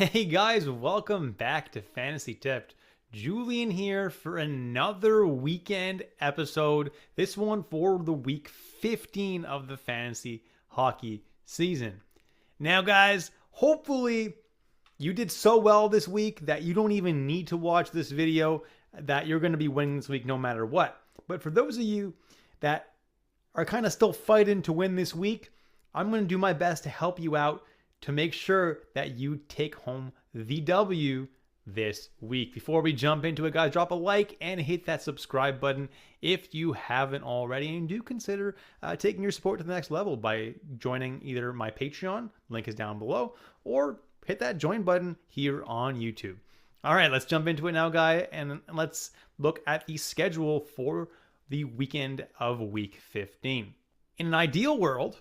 Hey guys, welcome back to Fantasy Tipped. Julian here for another weekend episode. This one for the week 15 of the fantasy hockey season. Now, guys, hopefully you did so well this week that you don't even need to watch this video, that you're going to be winning this week no matter what. But for those of you that are kind of still fighting to win this week, I'm going to do my best to help you out to make sure that you take home the W this week. Before we jump into it, guys, drop a like and hit that subscribe button if you haven't already. And do consider taking your support to the next level by joining either my Patreon, link is down below, or hit that join button here on YouTube. All right, let's jump into it now, guys, and let's look at the schedule for the weekend of week 15. In an ideal world,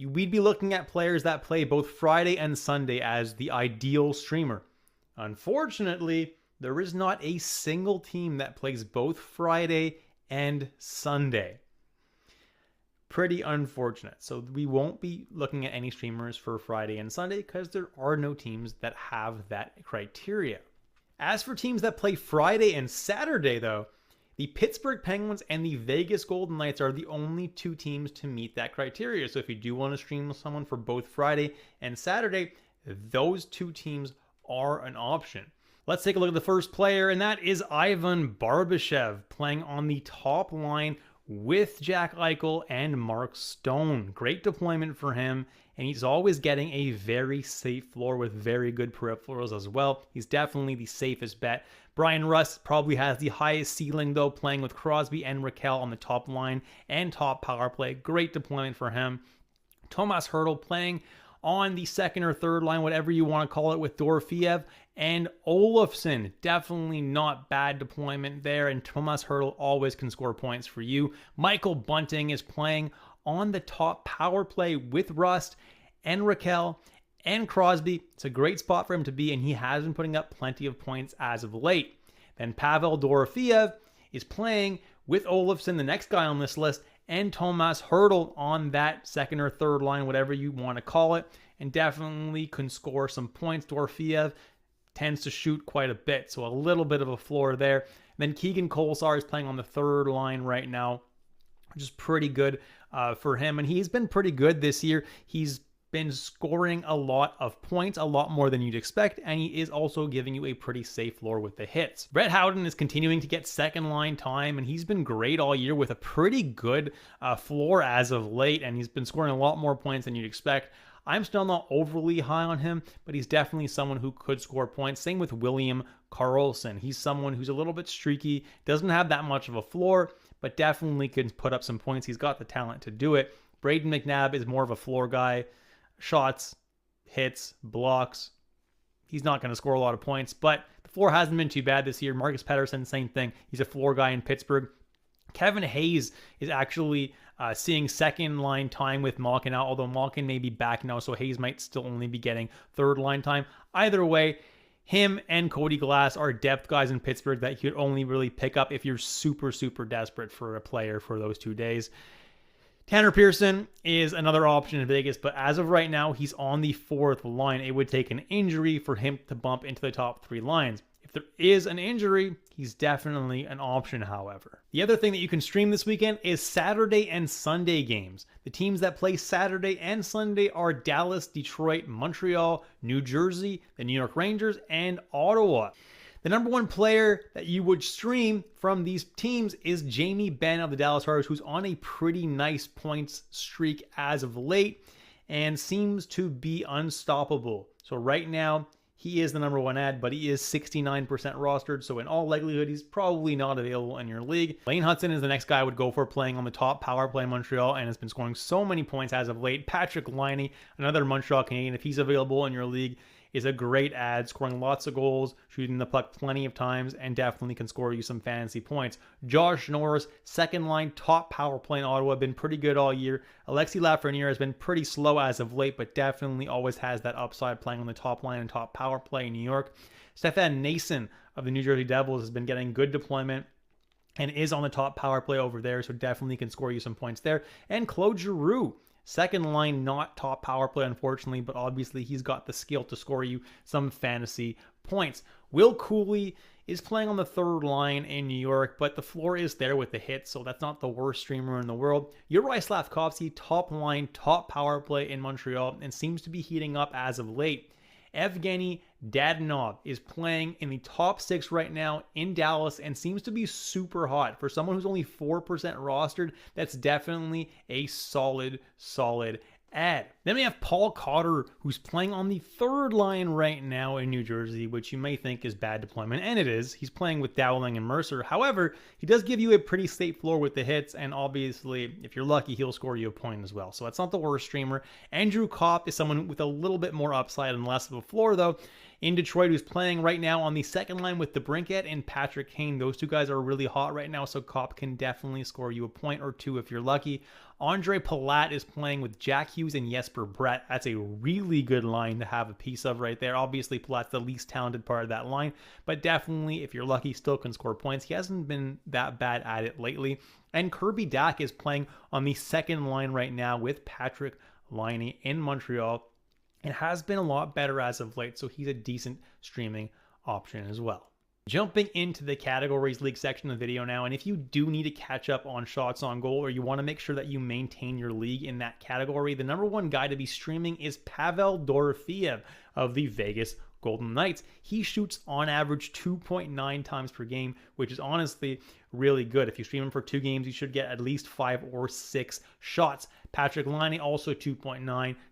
we'd be looking at players that play both Friday and Sunday as the ideal streamer. Unfortunately, there is not a single team that plays both Friday and Sunday. Pretty unfortunate. So we won't be looking at any streamers for Friday and Sunday because there are no teams that have that criteria. As for teams that play Friday and Saturday, though, the Pittsburgh Penguins and the Vegas Golden Knights are the only two teams to meet that criteria. So if you do want to stream someone for both Friday and Saturday, those two teams are an option. Let's take a look at the first player, and that is Ivan Barbashev playing on the top line with Jack Eichel and Mark Stone. Great deployment for him, and he's always getting a very safe floor with very good peripherals as well. He's definitely the safest bet. Brian Rust probably has the highest ceiling, though, playing with Crosby and Raquel on the top line and top power play. Great deployment for him. Tomas Hertl playing on the second or third line, whatever you want to call it, with Dorofeev and Olofsson. Definitely not bad deployment there, and Tomas Hertl always can score points for you. Michael Bunting is playing on the top power play with Rust and Raquel and Crosby. It's a great spot for him to be, and he has been putting up plenty of points as of late. Then Pavel Dorofeev is playing with Olofsson, the next guy on this list, and Tomas Hertl on that second or third line, whatever you want to call it, and definitely can score some points. Dorofeev tends to shoot quite a bit, so a little bit of a floor there. Then Keegan Kolesar is playing on the third line right now, which is pretty good for him, and he's been pretty good this year. He's been scoring a lot of points, a lot more than you'd expect, and he is also giving you a pretty safe floor with the hits. Brett Howden is continuing to get second line time, and he's been great all year with a pretty good floor as of late, and he's been scoring a lot more points than you'd expect. I'm still not overly high on him, but he's definitely someone who could score points. Same with William Karlsson. He's someone who's a little bit streaky, doesn't have that much of a floor, but definitely can put up some points. He's got the talent to do it. Braden McNabb is more of a floor guy. Shots, hits, blocks. He's not going to score a lot of points, but the floor hasn't been too bad this year. Marcus Pettersson, same thing. He's a floor guy in Pittsburgh. Kevin Hayes is actually seeing second line time with Malkin now, although Malkin may be back now, so Hayes might still only be getting third line time. Either way, him and Cody Glass are depth guys in Pittsburgh that you could only really pick up if you're super, super desperate for a player for those 2 days. Tanner Pearson is another option in Vegas, but as of right now, he's on the fourth line. It would take an injury for him to bump into the top three lines. If there is an injury, he's definitely an option, however. The other thing that you can stream this weekend is Saturday and Sunday games. The teams that play Saturday and Sunday are Dallas, Detroit, Montreal, New Jersey, the New York Rangers, and Ottawa. The number one player that you would stream from these teams is Jamie Benn of the Dallas Stars, who's on a pretty nice points streak as of late and seems to be unstoppable. So right now, he is the number one ad, but he is 69% rostered, so in all likelihood, he's probably not available in your league. Lane Hudson is the next guy I would go for, playing on the top power play in Montreal and has been scoring so many points as of late. Patrick Laine, another Montreal Canadian, if he's available in your league, is a great ad, scoring lots of goals, shooting the puck plenty of times, and definitely can score you some fantasy points. Josh Norris, second line, top power play in Ottawa, been pretty good all year. Alexi Lafreniere has been pretty slow as of late, but definitely always has that upside playing on the top line and top power play in New York. Stefan Nason of the New Jersey Devils has been getting good deployment and is on the top power play over there, so definitely can score you some points there. And Claude Giroux, Second line, not top power play, unfortunately, but obviously he's got the skill to score you some fantasy points. Will Cuylle is playing on the third line in New York, but the floor is there with the hits, so that's not the worst streamer in the world. Yuri Slafkovsky, top line, top power play in Montreal, and seems to be heating up as of late. Evgeny Dadonov is playing in the top 6 right now in Dallas and seems to be super hot. For someone who's only 4% rostered, that's definitely a solid add. Then we have Paul Cotter, who's playing on the third line right now in New Jersey, which you may think is bad deployment, and it is. He's playing with Dowling and Mercer. However, he does give you a pretty safe floor with the hits, and obviously, if you're lucky, he'll score you a point as well. So that's not the worst streamer. Andrew Kopp is someone with a little bit more upside and less of a floor, though, in Detroit, who's playing right now on the second line with DeBrincat and Patrick Kane. Those two guys are really hot right now, so Kopp can definitely score you a point or two if you're lucky. Andre Palat is playing with Jack Hughes and Jesper Bratt. That's a really good line to have a piece of right there. Obviously, Palat's the least talented part of that line, but definitely, if you're lucky, still can score points. He hasn't been that bad at it lately. And Kirby Dach is playing on the second line right now with Patrick Laine in Montreal. It has been a lot better as of late, so he's a decent streaming option as well. Jumping into the categories league section of the video now, and if you do need to catch up on shots on goal or you want to make sure that you maintain your league in that category, the number one guy to be streaming is Pavel Dorofeyev of the Vegas Golden Knights. He shoots on average 2.9 times per game, which is honestly really good. If you stream him for 2 games, you should get at least 5 or 6 shots. Patrick Laine also 2.9,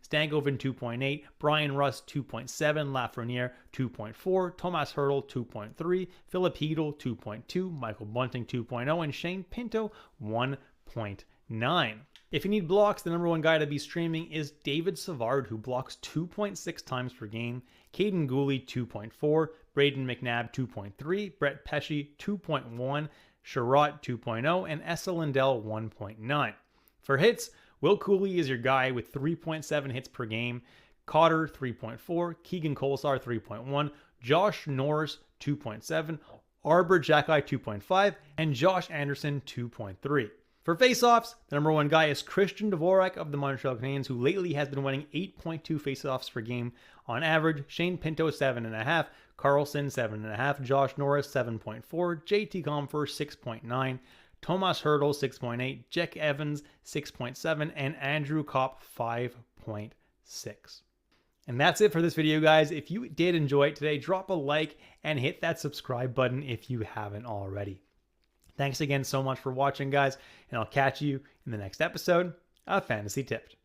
Stankoven 2.8, Brian Rust 2.7, Lafreniere 2.4, Tomas Hertl 2.3, Philip Hedl 2.2, Michael Bunting 2.0, and Shane Pinto 1.9. If you need blocks, the number one guy to be streaming is David Savard, who blocks 2.6 times per game, Caden Gooley 2.4, Braden McNabb 2.3, Brett Pesce 2.1, Sherratt 2.0, and Esa Lindell 1.9. For hits, Will Cuylle is your guy with 3.7 hits per game, Cotter 3.4, Keegan Kolesar 3.1, Josh Norris 2.7, Arbor Xhekaj 2.5, and Josh Anderson 2.3. For faceoffs, the number one guy is Christian Dvorak of the Montreal Canadiens, who lately has been winning 8.2 faceoffs per game on average. Shane Pinto 7.5, Carlson 7.5, Josh Norris 7.4, JT Compher 6.9, Tomas Hertl 6.8, Jack Evans 6.7, and Andrew Kopp 5.6. And that's it for this video, guys. If you did enjoy it today, drop a like and hit that subscribe button if you haven't already. Thanks again so much for watching, guys, and I'll catch you in the next episode of Fantasy Tipped.